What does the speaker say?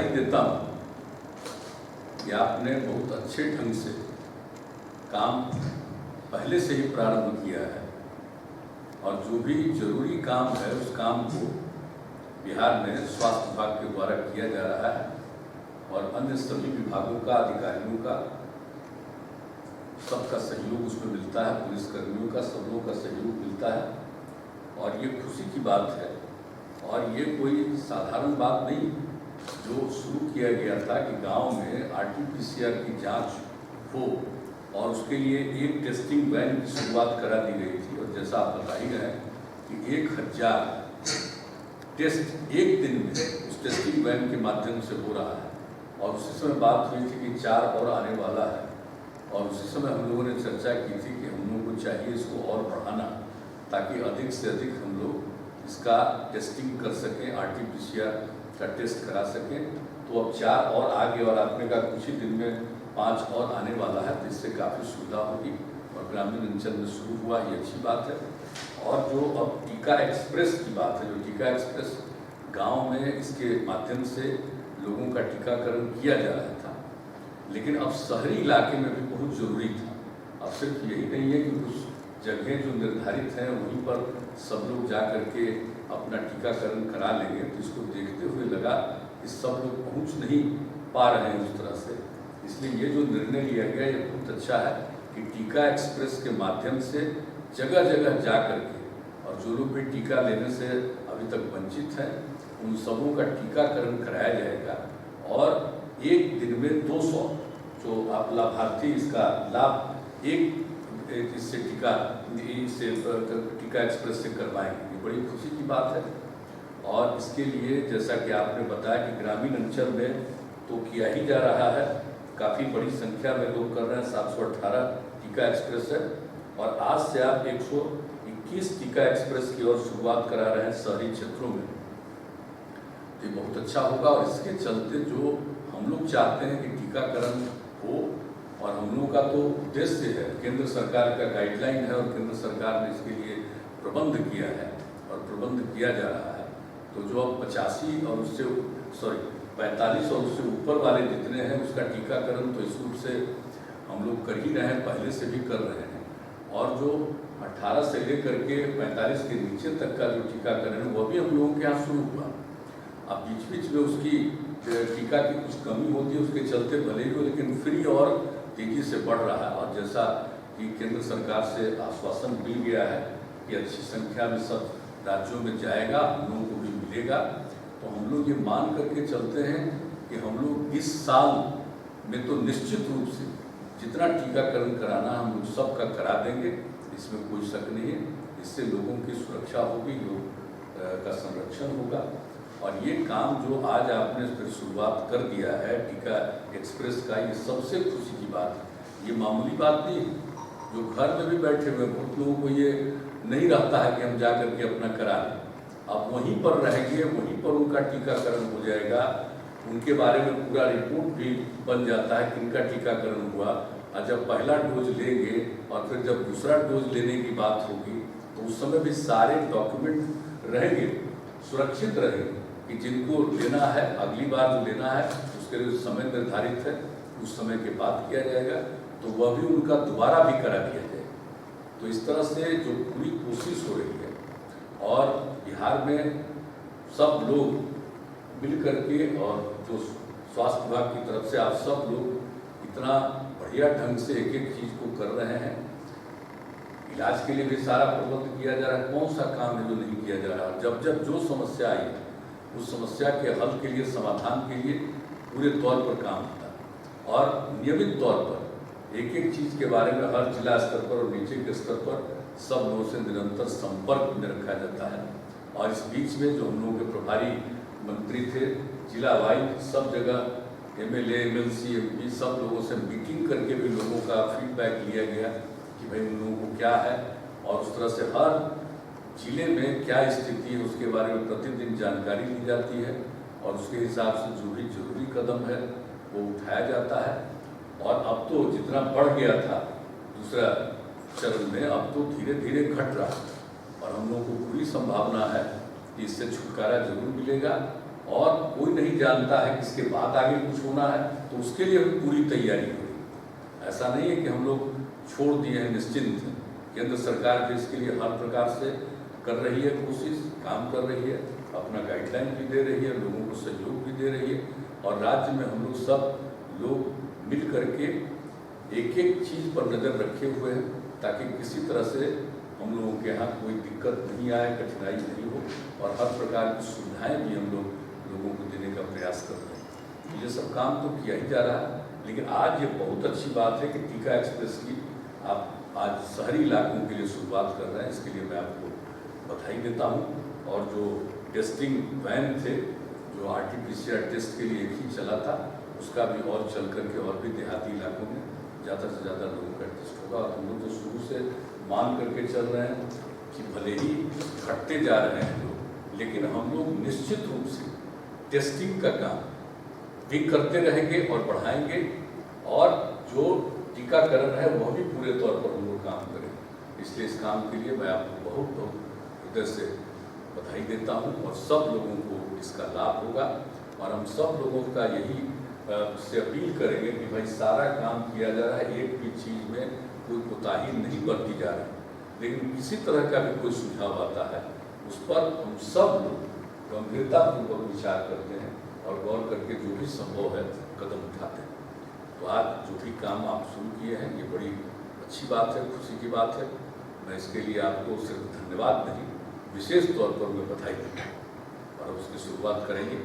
देता हूँ कि आपने बहुत अच्छे ढंग से काम पहले से ही प्रारंभ किया है और जो भी जरूरी काम है उस काम को बिहार में स्वास्थ्य विभाग के द्वारा किया जा रहा है और अन्य सभी विभागों का, अधिकारियों का, सबका सहयोग उसमें मिलता है, पुलिसकर्मियों का, सब लोगों का सहयोग मिलता है और ये खुशी की बात है। और ये कोई साधारण बात नहीं जो शुरू किया गया था कि गांव में RT-PCR की जांच हो और उसके लिए एक टेस्टिंग वैन की शुरुआत करा दी गई थी और जैसा आप बता ही रहे कि 1000 टेस्ट एक दिन में उस टेस्टिंग वैन के माध्यम से हो रहा है और उसी समय बात हुई थी कि 4 और आने वाला है और उसी समय हम लोगों ने चर्चा की थी कि हम लोगों को चाहिए इसको और बढ़ाना ताकि अधिक से अधिक हम लोग इसका टेस्टिंग कर सकें, RT-PCR का टेस्ट करा सकें। तो अब 4 और आगे और आपने कहा कुछ ही दिन में 5 और आने वाला है, तो इससे काफ़ी सुविधा होगी और ग्रामीण अंचल में शुरू हुआ, ये अच्छी बात है। और जो अब टीका एक्सप्रेस की बात है, जो टीका एक्सप्रेस गांव में इसके माध्यम से लोगों का टीकाकरण किया जा रहा था, लेकिन अब शहरी इलाके में भी बहुत ज़रूरी था। अब सिर्फ यही नहीं है कि कुछ जगह जो निर्धारित हैं वहीं पर सब लोग जा करके अपना टीकाकरण करा लेंगे, तो इसको देखते हुए लगा कि सब लोग पहुंच नहीं पा रहे हैं उस तरह से। इसलिए ये जो निर्णय लिया गया ये बहुत अच्छा है कि टीका एक्सप्रेस के माध्यम से जगह जगह जा करके और जो लोग भी टीका लेने से अभी तक वंचित हैं उन सबों का टीकाकरण कराया जाएगा और एक दिन में 200 जो आप लाभार्थी इसका लाभ इससे टीका एक्सप्रेस से करवाएंगे, ये बड़ी खुशी की बात है। और इसके लिए जैसा कि आपने बताया कि ग्रामीण अंचल में तो किया ही जा रहा है, काफ़ी बड़ी संख्या में लोग कर रहे हैं, 718 टीका एक्सप्रेस है और आज से आप 121 टीका एक्सप्रेस की ओर शुरुआत करा रहे हैं शहरी क्षेत्रों में। ये बहुत अच्छा होगा और इसके चलते जो हम लोग चाहते हैं कि टीकाकरण हो और हम लोगों का तो उद्देश्य है, केंद्र सरकार का गाइडलाइन है और केंद्र सरकार ने इसके लिए प्रबंध किया है और प्रबंध किया जा रहा है। तो जो अब 85 और उससे 45 और उससे ऊपर वाले जितने हैं उसका टीकाकरण तो इस रूप से हम लोग कर ही रहे हैं, पहले से भी कर रहे हैं। और जो 18 से लेकर के 45 के नीचे तक का जो टीकाकरण है वो भी हम लोगों के यहाँ शुरू हुआ। अब बीच में उसकी टीका की कुछ कमी होती है, उसके चलते भले ही हो, लेकिन फ्री और तेजी से बढ़ रहा है। और जैसा कि केंद्र सरकार से आश्वासन मिल गया है कि अच्छी संख्या में सब राज्यों में जाएगा, हम लोगों को भी मिलेगा, तो हम लोग ये मान करके चलते हैं कि हम लोग इस साल में तो निश्चित रूप से जितना टीकाकरण कराना हम लोग सबका करा देंगे, इसमें कोई शक नहीं है। इससे लोगों की सुरक्षा होगी, लोग का संरक्षण होगा। और ये काम जो आज आपने फिर शुरुआत कर दिया है टीका एक्सप्रेस का, ये सबसे खुशी की बात है। ये मामूली बात नहीं है, जो घर में भी बैठे हुए बहुत लोगों को ये नहीं रहता है कि हम जा करके अपना करा लें। अब वहीं पर रहेंगे, वहीं पर उनका टीकाकरण हो जाएगा, उनके बारे में पूरा रिपोर्ट भी बन जाता है किनका टीकाकरण हुआ। और जब पहला डोज लेंगे और फिर जब दूसरा डोज लेने की बात होगी तो उस समय भी सारे डॉक्यूमेंट रहेंगे, सुरक्षित रहेंगे कि जिनको लेना है, अगली बार जो लेना है उसके लिए समय निर्धारित है, उस समय के बाद किया जाएगा, तो वह भी उनका दोबारा भी करा दिया जाएगा। तो इस तरह से जो पूरी कोशिश हो रही है और बिहार में सब लोग मिल करके और जो स्वास्थ्य विभाग की तरफ से आप सब लोग इतना बढ़िया ढंग से एक एक चीज़ को कर रहे हैं। इलाज के लिए भी सारा प्रबंध किया जा रहा है, कौन सा काम है जो नहीं किया जा रहा। जब जब जो समस्या आई उस समस्या के हल के लिए, समाधान के लिए पूरे तौर पर काम होता है और नियमित तौर पर एक एक चीज़ के बारे में हर जिला स्तर पर और नीचे के स्तर पर सब लोगों से निरंतर संपर्क में रखा जाता है। और इस बीच में जो हम लोगों के प्रभारी मंत्री थे, जिला वाइज सब जगह MLA, MLC, MP सब लोगों से मीटिंग करके भी लोगों का फीडबैक लिया गया कि भाई उन लोगों को क्या है और उस तरह से हर जिले में क्या स्थिति है उसके बारे में प्रतिदिन जानकारी ली जाती है और उसके हिसाब से जो भी जरूरी कदम है वो उठाया जाता है। और अब तो जितना बढ़ गया था दूसरा चरण में, अब तो धीरे धीरे घट रहा है और हम लोगों को पूरी संभावना है कि इससे छुटकारा जरूर मिलेगा और कोई नहीं जानता है कि इसके बाद आगे कुछ होना है, तो उसके लिए भी पूरी तैयारी हो रही। ऐसा नहीं है कि हम लोग छोड़ दिए हैं निश्चिंत। केंद्र सरकार भी इसके लिए हर प्रकार से कर रही है कोशिश, काम कर रही है, अपना गाइडलाइन भी दे रही है, लोगों को सहयोग भी दे रही है। और राज्य में हम लोग सब लोग मिल करके एक एक चीज़ पर नज़र रखे हुए हैं, ताकि किसी तरह से हम लोगों के यहाँ कोई दिक्कत नहीं आए, कठिनाई नहीं हो, और हर प्रकार की सुविधाएं भी हम लोगों को देने का प्रयास कर रहे हैं। ये सब काम तो किया ही जा रहा है, लेकिन आज ये बहुत अच्छी बात है कि टीका एक्सप्रेस की आप आज शहरी इलाकों के लिए शुरुआत कर रहे हैं। इसके लिए मैं आपको बधाई देता हूँ। और जो टेस्टिंग वैन थे, जो RT-PCR टेस्ट के लिए एक ही चला था, उसका भी और चल करके और भी देहाती इलाकों में ज़्यादा से ज़्यादा लोगों का टेस्ट होगा। और हम लोग तो शुरू से मान करके चल रहे हैं कि भले ही घटते जा रहे हैं लोग, लेकिन हम लोग निश्चित रूप से टेस्टिंग का काम भी करते रहेंगे और बढ़ाएंगे, और जो टीकाकरण है वह भी पूरे तौर पर हम लोग काम करेंगे। इसलिए इस काम के लिए मैं आपको बहुत बहुत हृदय से बधाई देता हूँ, और सब लोगों को इसका लाभ होगा। और हम सब लोगों का यही से अपील करेंगे कि भाई सारा काम किया जा रहा है, एक भी चीज़ में कोई कोताही नहीं बरती जा रही, लेकिन किसी तरह का भी कोई सुझाव आता है उस पर हम सब लोग गंभीरतापूर्वक विचार करते हैं और गौर करके जो भी संभव है कदम उठाते हैं। तो आज जो भी काम आप शुरू किए हैं ये बड़ी अच्छी बात है, खुशी की बात है। मैं इसके लिए आपको सिर्फ धन्यवाद नहीं, विशेष तौर पर मैं बधाई दूँगा, और उसकी शुरुआत करेंगे।